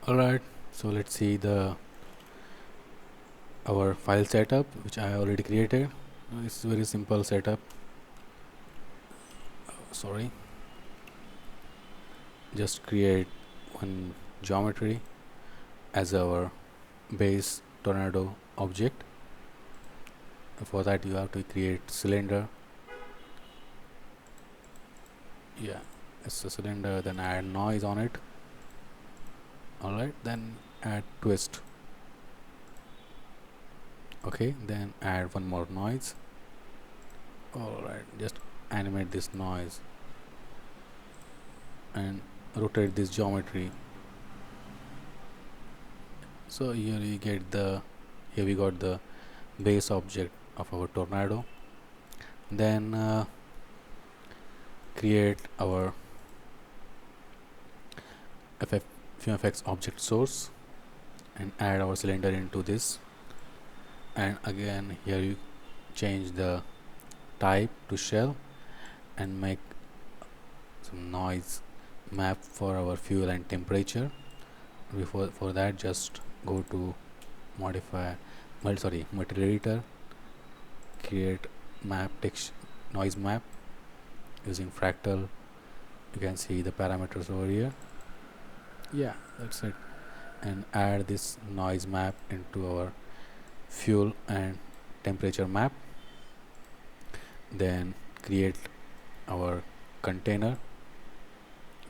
Alright, so let's see the our file setup which I already created. It's very simple setup. Sorry, just create one geometry as our base tornado object. For that you have to create cylinder. Yeah, it's a cylinder, then add noise on it. Alright, then add twist. Okay, then add one more noise. Alright, just animate this noise and rotate this geometry. So here we got the base object of our tornado. Then create our FumeFX object source and add our cylinder into this. And again here you change the type to shell and make some noise map for our fuel and temperature. For that, just go to material editor, create map text noise map using fractal. You can see the parameters over here. Yeah, that's it. And add this noise map into our fuel and temperature map. Then create our container,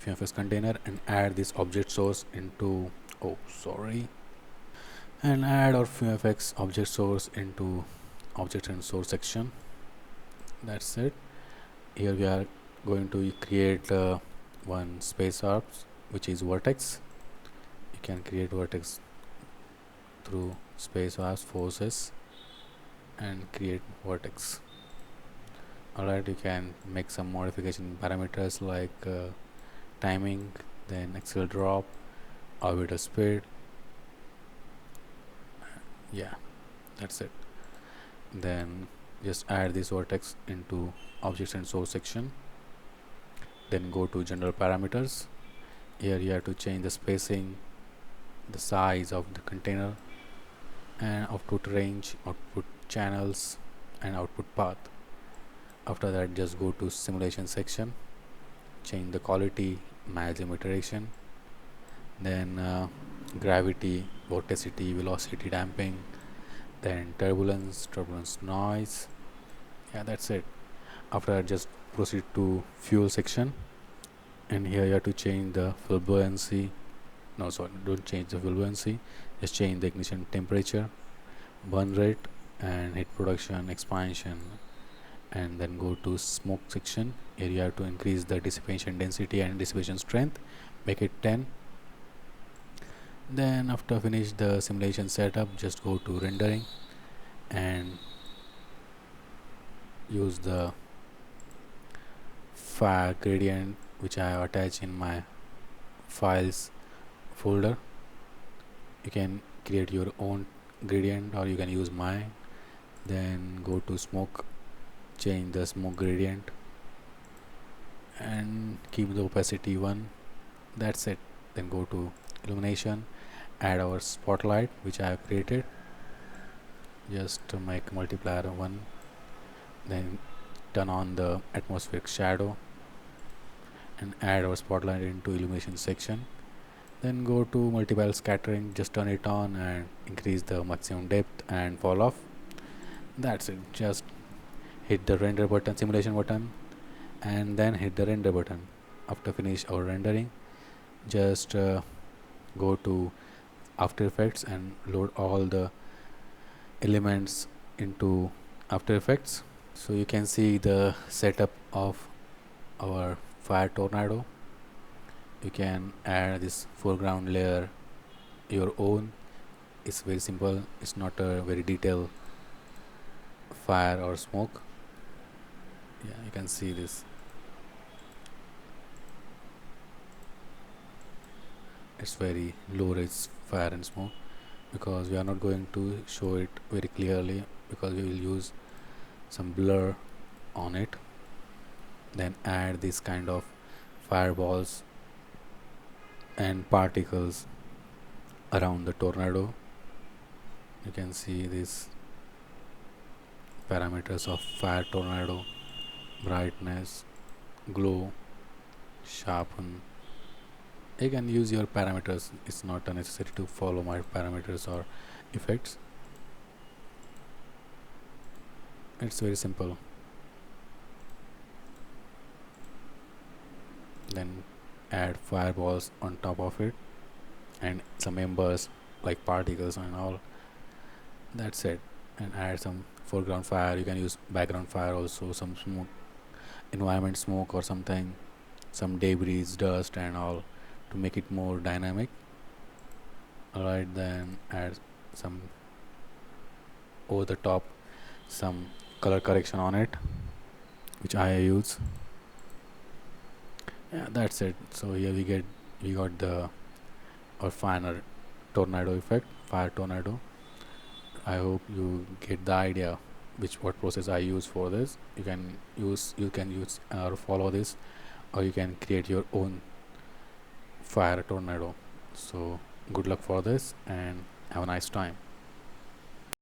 FumeFX container, and add this object source into and add our FumeFX object source into object and source section. That's it. Here we are going to create one space arcs which is vertex. You can create vertex through space arcs forces and create vertex. Alright, you can make some modification parameters like timing, then axial drop, orbital speed. Yeah, that's it. Then just add this vertex into objects and source section. Then go to general parameters. Here you have to change the spacing, the size of the container, and output range, output channels, and output path. After that, just go to simulation section, change the quality, maximum iteration, then gravity, vorticity, velocity damping, then turbulence noise. Yeah, that's it. After that, just proceed to fuel section, and here you have to change the fuel buoyancy. No, sorry, don't change the fuel buoyancy, just change the ignition temperature, burn rate, and heat production, expansion. And then go to smoke section. Here you have to increase the dissipation density and dissipation strength, make it 10. Then after finish the simulation setup, just go to rendering and use the fire gradient which I have attached in my files folder. You can create your own gradient or you can use mine. Then go to smoke, change the smoke gradient and keep the opacity 1. That's it. Then go to illumination, add our spotlight which I have created, just to make multiplier 1. Then turn on the atmospheric shadow and add our spotlight into illumination section. Then go to multiple scattering, just turn it on and increase the maximum depth and fall off. That's it. Just hit the render button, simulation button, and then hit the render button. After finish our rendering, just go to After Effects and load all the elements into After Effects. So you can see the setup of our fire tornado. You can add this foreground layer your own. It's very simple, it's not a very detailed fire or smoke. Yeah, you can see this. It's very low risk fire and smoke because we are not going to show it very clearly because we will use some blur on it. Then add this kind of fireballs and particles around the tornado. You can see these parameters of fire tornado: brightness, glow, sharpen. You can use your parameters. It's not necessary to follow my parameters or effects. It's very simple. Then add fireballs on top of it and some embers like particles and all. That's it. And add some foreground fire. You can use background fire also, some smoke, environment smoke or something, some debris, dust and all, to make it more dynamic. Alright, then add some over the top, some color correction on it, which I use. Yeah, that's it. So here we got the or final tornado effect, fire tornado. I hope you get the idea which what process I use for this. You can use or follow this, or you can create your own fire tornado. So good luck for this and have a nice time.